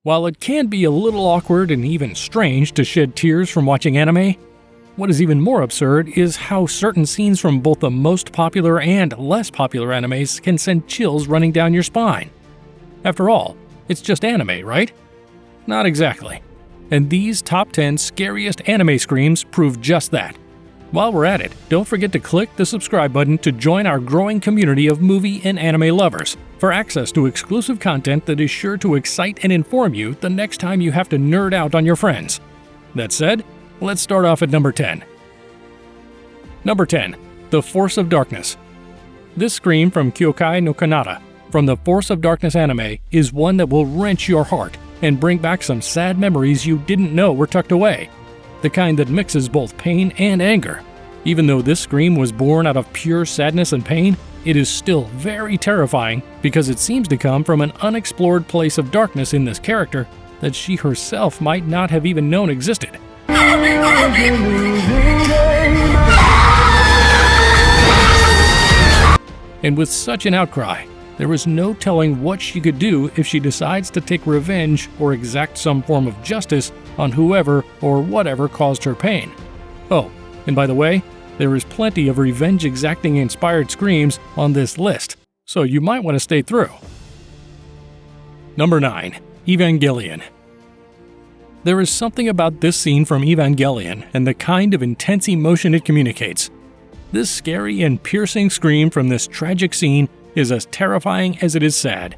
While it can be a little awkward and even strange to shed tears from watching anime, what is even more absurd is how certain scenes from both the most popular and less popular animes can send chills running down your spine. After all, it's just anime, right? Not exactly. And these top 10 scariest anime screams prove just that. While we're at it, don't forget to click the subscribe button to join our growing community of movie and anime lovers for access to exclusive content that is sure to excite and inform you the next time you have to nerd out on your friends. That said, let's start off at number 10. Number 10. The Force of Darkness. This scream from Kyokai no Kanata from the Force of Darkness anime is one that will wrench your heart and bring back some sad memories you didn't know were tucked away. The kind that mixes both pain and anger. Even though this scream was born out of pure sadness and pain, it is still very terrifying because it seems to come from an unexplored place of darkness in this character that she herself might not have even known existed. And with such an outcry, there is no telling what she could do if she decides to take revenge or exact some form of justice on whoever or whatever caused her pain. Oh, and by the way, there is plenty of revenge-exacting inspired screams on this list, so you might want to stay through. Number 9. Evangelion. There is something about this scene from Evangelion and the kind of intense emotion it communicates. This scary and piercing scream from this tragic scene is as terrifying as it is sad.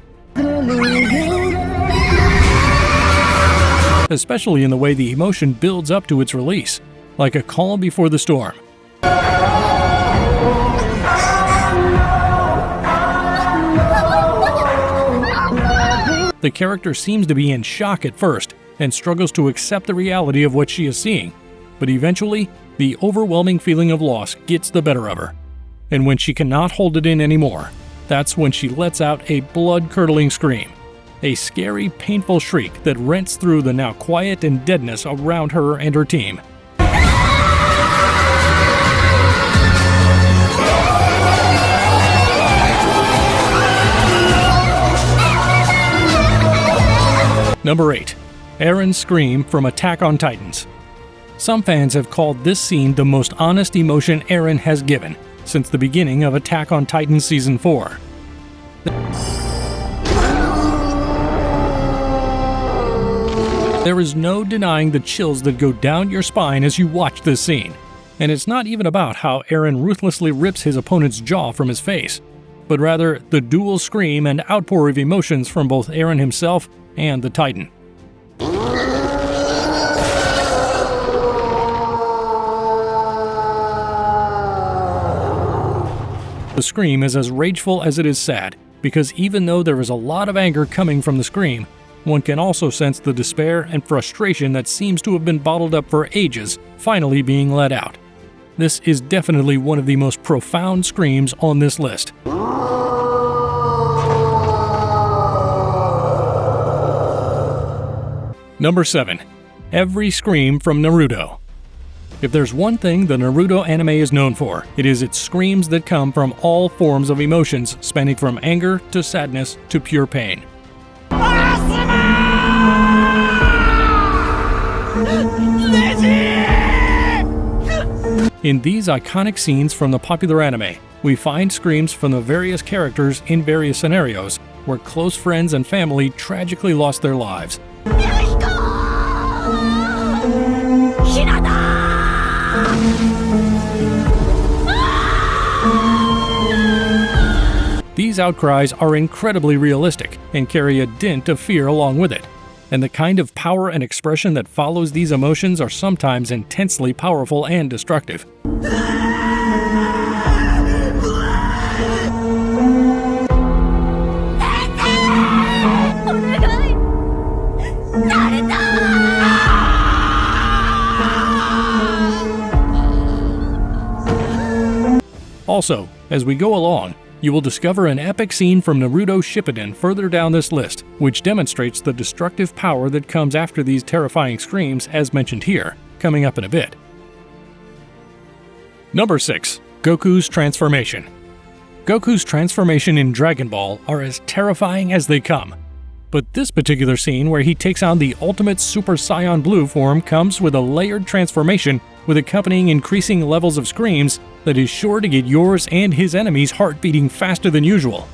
Especially in the way the emotion builds up to its release, like a calm before the storm. The character seems to be in shock at first and struggles to accept the reality of what she is seeing, but eventually, the overwhelming feeling of loss gets the better of her. And when she cannot hold it in anymore, that's when she lets out a blood-curdling scream. A scary, painful shriek that rents through the now quiet and deadness around her and her team. Number 8. Eren's scream from Attack on Titans. Some fans have called this scene the most honest emotion Eren has given since the beginning of Attack on Titan Season 4. There is no denying the chills that go down your spine as you watch this scene. And it's not even about how Eren ruthlessly rips his opponent's jaw from his face, but rather the dual scream and outpour of emotions from both Eren himself and the Titan. The scream is as rageful as it is sad, because even though there is a lot of anger coming from the scream, one can also sense the despair and frustration that seems to have been bottled up for ages finally being let out. This is definitely one of the most profound screams on this list. Number 7. Every scream from Naruto. If there's one thing the Naruto anime is known for, it is its screams that come from all forms of emotions, spanning from anger to sadness to pure pain. In these iconic scenes from the popular anime, we find screams from the various characters in various scenarios where close friends and family tragically lost their lives. These outcries are incredibly realistic and carry a dint of fear along with it, and the kind of power and expression that follows these emotions are sometimes intensely powerful and destructive. Also, as we go along, you will discover an epic scene from Naruto Shippuden further down this list, which demonstrates the destructive power that comes after these terrifying screams as mentioned here, coming up in a bit. Number 6. Goku's transformation. Goku's transformation in Dragon Ball are as terrifying as they come. But this particular scene where he takes on the ultimate Super Saiyan Blue form comes with a layered transformation with accompanying increasing levels of screams that is sure to get yours and his enemy's heart beating faster than usual.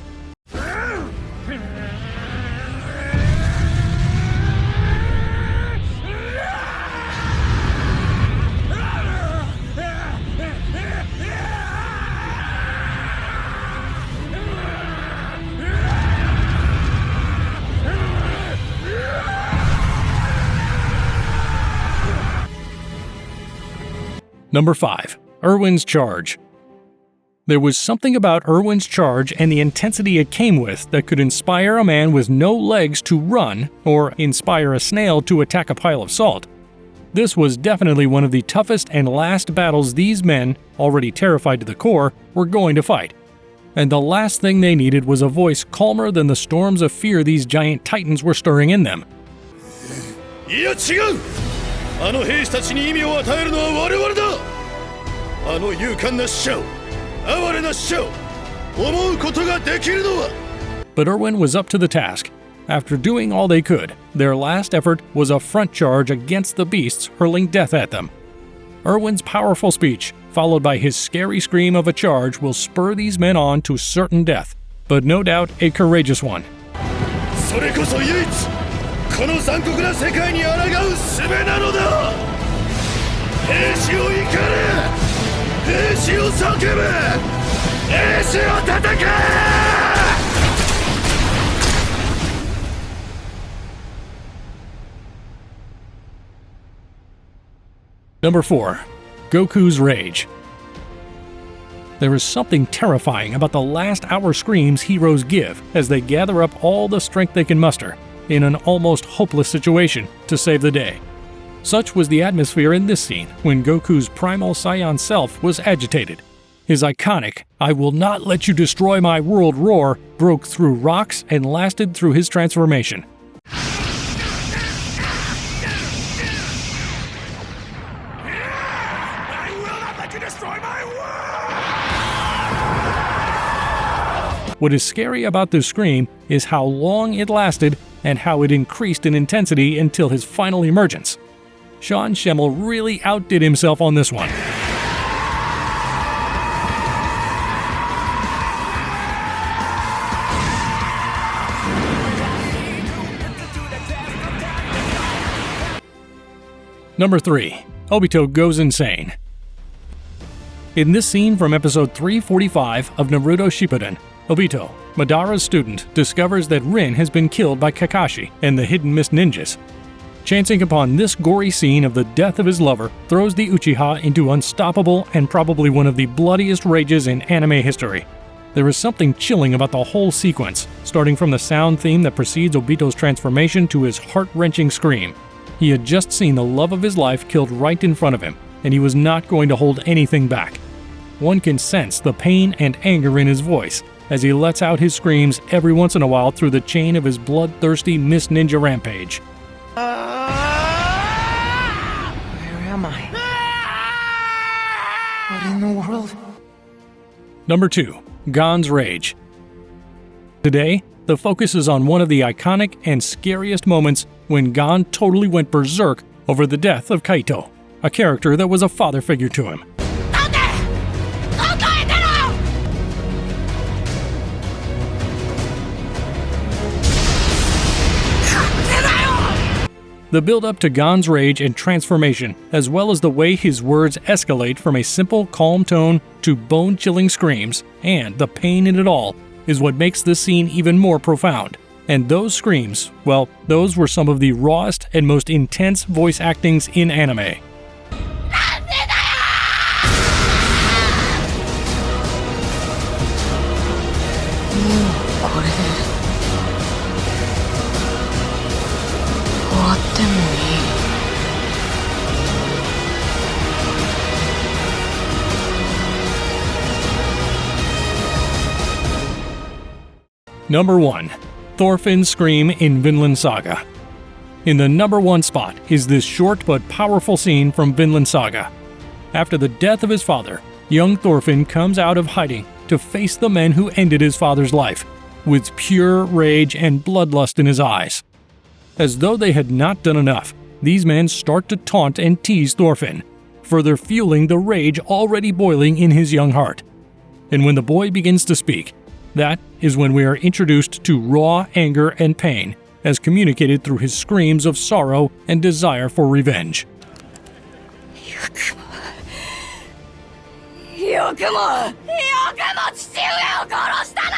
Number 5. Erwin's Charge. There was something about Erwin's charge and the intensity it came with that could inspire a man with no legs to run or inspire a snail to attack a pile of salt. This was definitely one of the toughest and last battles these men, already terrified to the core, were going to fight. And the last thing they needed was a voice calmer than the storms of fear these giant titans were stirring in them. いや違う! あの兵士たちに意味を与えるのは我々だ! あの勇敢な死者を、哀れな死者を、思うことができるのは! But Erwin was up to the task. After doing all they could, their last effort was a front charge against the beasts hurling death at them. Erwin's powerful speech, followed by his scary scream of a charge, will spur these men on to certain death, but no doubt a courageous one. それこそ唯一この残酷な世界に抗う術なのだ! 兵士を怒れ! 兵士を叫べ! 兵士を叩け! Number 4. Goku's Rage. There is something terrifying about the last hour screams heroes give as they gather up all the strength they can muster in an almost hopeless situation to save the day. Such was the atmosphere in this scene when Goku's primal Saiyan self was agitated. His iconic, "I will not let you destroy my world" roar broke through rocks and lasted through his transformation. I will not let you destroy my world! What is scary about this scream is how long it lasted and how it increased in intensity until his final emergence. Sean Schemmel really outdid himself on this one. Number 3. Obito goes insane. In this scene from episode 345 of Naruto Shippuden, Obito, Madara's student, discovers that Rin has been killed by Kakashi and the Hidden Mist ninjas. Chancing upon this gory scene of the death of his lover throws the Uchiha into unstoppable and probably one of the bloodiest rages in anime history. There is something chilling about the whole sequence, starting from the sound theme that precedes Obito's transformation to his heart-wrenching scream. He had just seen the love of his life killed right in front of him, and he was not going to hold anything back. One can sense the pain and anger in his voice as he lets out his screams every once in a while through the chain of his bloodthirsty Mist Ninja rampage. Where am I? What in the world? Number 2. Gon's Rage. Today, the focus is on one of the iconic and scariest moments when Gon totally went berserk over the death of Kaito, a character that was a father figure to him. The build-up to Gon's rage and transformation, as well as the way his words escalate from a simple, calm tone to bone-chilling screams, and the pain in it all, is what makes this scene even more profound. And those screams, well, those were some of the rawest and most intense voice actings in anime. Number 1. Thorfinn's scream in Vinland Saga. In the number 1 spot is this short but powerful scene from Vinland Saga. After the death of his father, young Thorfinn comes out of hiding to face the men who ended his father's life, with pure rage and bloodlust in his eyes. As though they had not done enough, these men start to taunt and tease Thorfinn, further fueling the rage already boiling in his young heart. And when the boy begins to speak, that is when we are introduced to raw anger and pain, as communicated through his screams of sorrow and desire for revenge. よくも父上を殺したな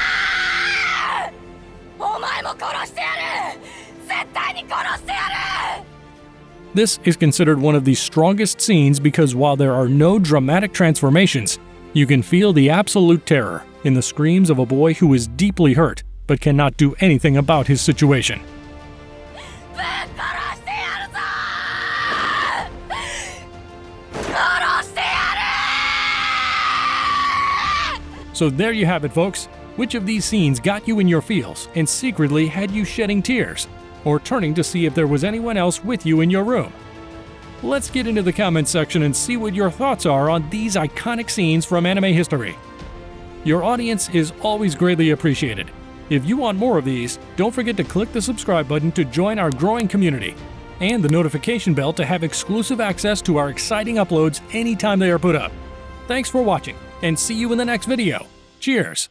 お前も殺してやる絶対に殺してやる This is considered one of the strongest scenes because while there are no dramatic transformations, you can feel the absolute terror in the screams of a boy who is deeply hurt but cannot do anything about his situation. ぶっ殺してやるぞ殺してやる So there you have it, folks. Which of these scenes got you in your feels and secretly had you shedding tears, or turning to see if there was anyone else with you in your room? Let's get into the comments section and see what your thoughts are on these iconic scenes from anime history. Your audience is always greatly appreciated. If you want more of these, don't forget to click the subscribe button to join our growing community, and the notification bell to have exclusive access to our exciting uploads anytime they are put up. Thanks for watching, and see you in the next video. Cheers!